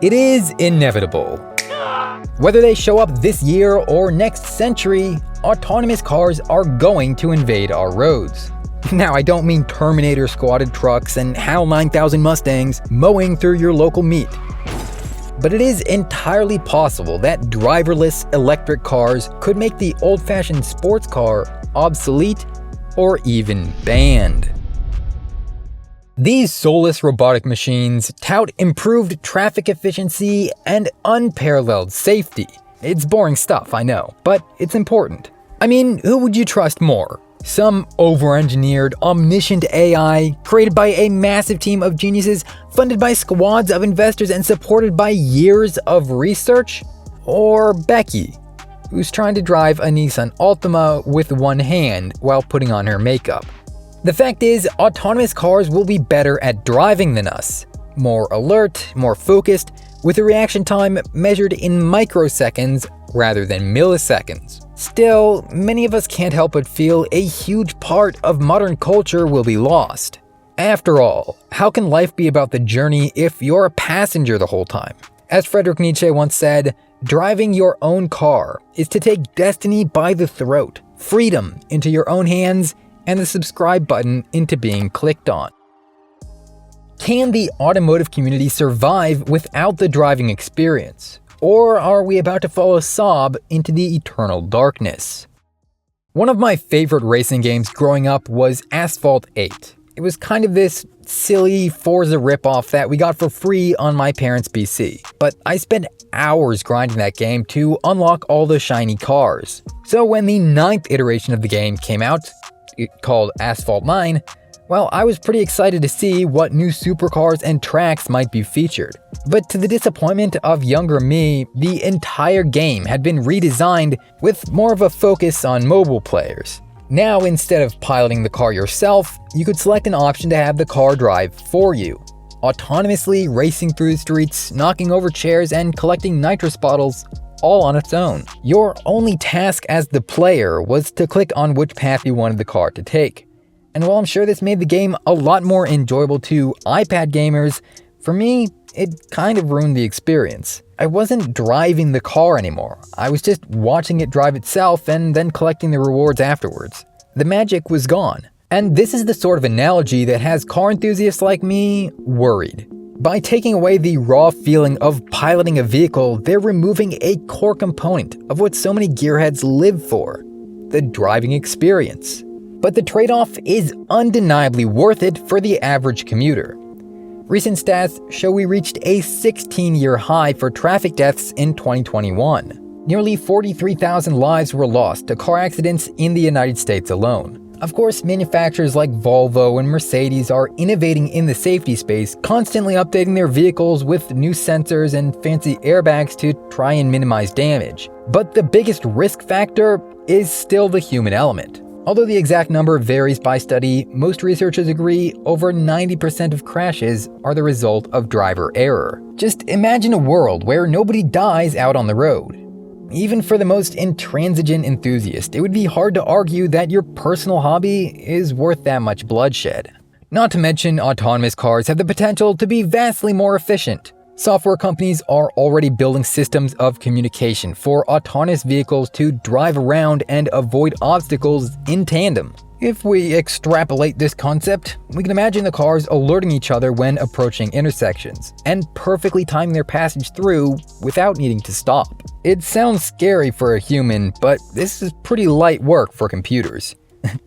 It is inevitable. Whether they show up this year or next century, autonomous cars are going to invade our roads. Now, I don't mean Terminator squatted trucks and HAL 9000 Mustangs mowing through your local meet. But it is entirely possible that driverless electric cars could make the old-fashioned sports car obsolete or even banned. These soulless robotic machines tout improved traffic efficiency and unparalleled safety. It's boring stuff, I know, but it's important. I mean, who would you trust more? Some over-engineered, omniscient AI created by a massive team of geniuses, funded by squads of investors and supported by years of research? Or Becky, who's trying to drive a Nissan Altima with one hand while putting on her makeup? The fact is, autonomous cars will be better at driving than us. More alert, more focused, with a reaction time measured in microseconds rather than milliseconds. Still, many of us can't help but feel a huge part of modern culture will be lost. After all, how can life be about the journey if you're a passenger the whole time? As Friedrich Nietzsche once said, driving your own car is to take destiny by the throat, freedom into your own hands, and the subscribe button into being clicked on. Can the automotive community survive without the driving experience? Or are we about to follow Saab into the eternal darkness? One of my favorite racing games growing up was Asphalt 8. It was kind of this silly Forza ripoff that we got for free on my parents' PC. But I spent hours grinding that game to unlock all the shiny cars. So when the 9th iteration of the game came out, called Asphalt 9, well, I was pretty excited to see what new supercars and tracks might be featured. But to the disappointment of younger me, the entire game had been redesigned with more of a focus on mobile players. Now, instead of piloting the car yourself, you could select an option to have the car drive for you, autonomously racing through the streets, knocking over chairs, and collecting nitrous bottles all on its own. Your only task as the player was to click on which path you wanted the car to take. And while I'm sure this made the game a lot more enjoyable to iPad gamers, for me, it kind of ruined the experience. I wasn't driving the car anymore. I was just watching it drive itself and then collecting the rewards afterwards. The magic was gone. And this is the sort of analogy that has car enthusiasts like me worried. By taking away the raw feeling of piloting a vehicle, they're removing a core component of what so many gearheads live for: the driving experience. But the trade-off is undeniably worth it for the average commuter. Recent stats show we reached a 16-year high for traffic deaths in 2021. Nearly 43,000 lives were lost to car accidents in the United States alone. Of course, manufacturers like Volvo and Mercedes are innovating in the safety space, constantly updating their vehicles with new sensors and fancy airbags to try and minimize damage. But the biggest risk factor is still the human element. Although the exact number varies by study, most researchers agree over 90% of crashes are the result of driver error. Just imagine a world where nobody dies out on the road. Even for the most intransigent enthusiast, it would be hard to argue that your personal hobby is worth that much bloodshed. Not to mention, autonomous cars have the potential to be vastly more efficient. Software companies are already building systems of communication for autonomous vehicles to drive around and avoid obstacles in tandem. If we extrapolate this concept, we can imagine the cars alerting each other when approaching intersections, and perfectly timing their passage through without needing to stop. It sounds scary for a human, but this is pretty light work for computers,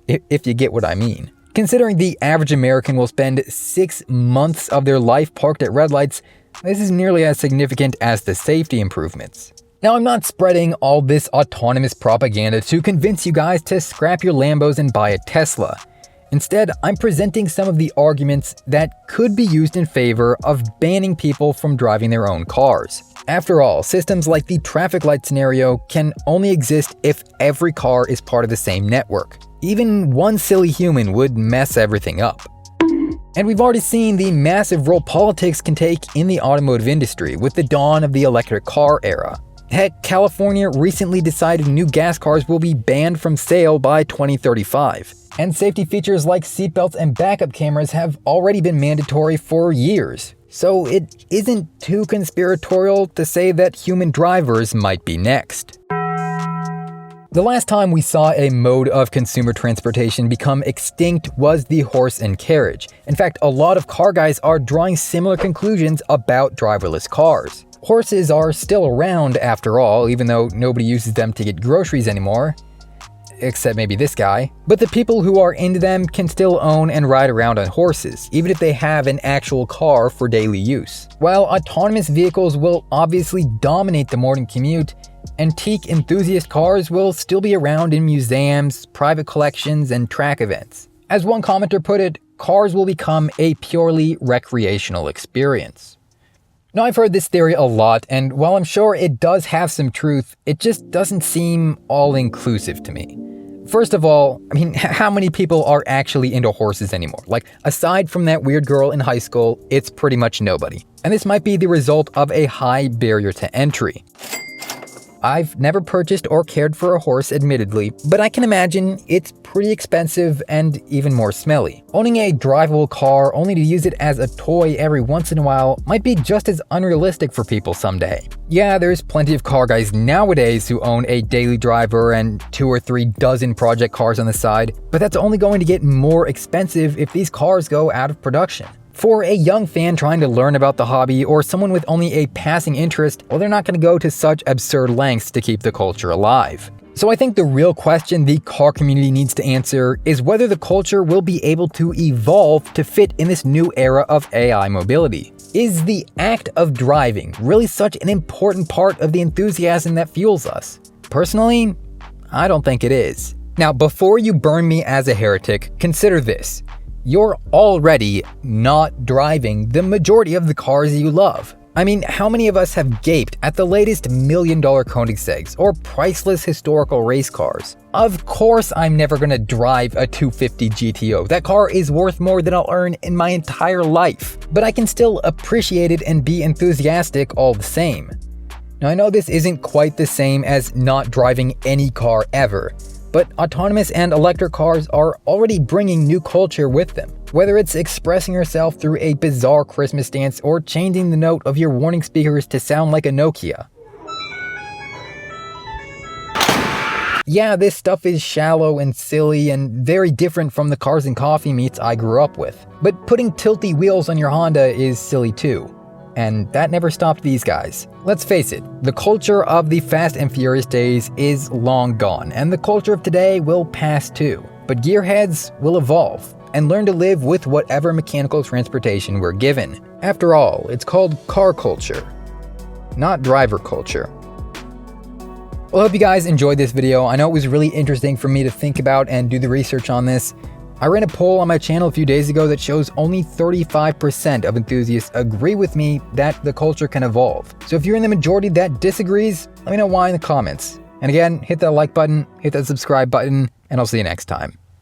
if you get what I mean. Considering the average American will spend 6 months of their life parked at red lights, this is nearly as significant as the safety improvements. Now, I'm not spreading all this autonomous propaganda to convince you guys to scrap your Lambos and buy a Tesla. Instead, I'm presenting some of the arguments that could be used in favor of banning people from driving their own cars. After all, systems like the traffic light scenario can only exist if every car is part of the same network. Even one silly human would mess everything up. And we've already seen the massive role politics can take in the automotive industry with the dawn of the electric car era. Heck, California recently decided new gas cars will be banned from sale by 2035. And safety features like seatbelts and backup cameras have already been mandatory for years. so it isn't too conspiratorial to say that human drivers might be next. The last time we saw a mode of consumer transportation become extinct was the horse and carriage. In fact, a lot of car guys are drawing similar conclusions about driverless cars. Horses are still around after all, even though nobody uses them to get groceries anymore. Except maybe this guy. But the people who are into them can still own and ride around on horses, even if they have an actual car for daily use. While autonomous vehicles will obviously dominate the morning commute, antique enthusiast cars will still be around in museums, private collections, and track events. As one commenter put it, cars will become a purely recreational experience. Now, I've heard this theory a lot, and while I'm sure it does have some truth, it just doesn't seem all-inclusive to me. First of all, how many people are actually into horses anymore? Like, aside from that weird girl in high school, it's pretty much nobody. And this might be the result of a high barrier to entry. I've never purchased or cared for a horse, admittedly, but I can imagine it's pretty expensive and even more smelly. Owning a drivable car only to use it as a toy every once in a while might be just as unrealistic for people someday. Yeah, there's plenty of car guys nowadays who own a daily driver and 2 or 3 dozen project cars on the side, but that's only going to get more expensive if these cars go out of production. For a young fan trying to learn about the hobby or someone with only a passing interest, well, they're not going to go to such absurd lengths to keep the culture alive. So I think the real question the car community needs to answer is whether the culture will be able to evolve to fit in this new era of AI mobility. Is the act of driving really such an important part of the enthusiasm that fuels us? Personally, I don't think it is. Now, before you burn me as a heretic, consider this. You're already not driving the majority of the cars you love. How many of us have gaped at the latest $1 million Koenigsegg's or priceless historical race cars? Of course I'm never gonna drive a 250 GTO. That car is worth more than I'll earn in my entire life. But I can still appreciate it and be enthusiastic all the same. Now, I know this isn't quite the same as not driving any car ever, but autonomous and electric cars are already bringing new culture with them. Whether it's expressing yourself through a bizarre Christmas dance or changing the note of your warning speakers to sound like a Nokia. Yeah, this stuff is shallow and silly and very different from the cars and coffee meets I grew up with. But putting tilty wheels on your Honda is silly too. And that never stopped these guys. Let's face it, the culture of the Fast and Furious days is long gone, and the culture of today will pass too. But gearheads will evolve and learn to live with whatever mechanical transportation we're given. After all, it's called car culture, not driver culture. Well, I hope you guys enjoyed this video. I know it was really interesting for me to think about and do the research on this. I ran a poll on my channel a few days ago that shows only 35% of enthusiasts agree with me that the culture can evolve. So if you're in the majority that disagrees, let me know why in the comments. And again, hit that like button, hit that subscribe button, and I'll see you next time.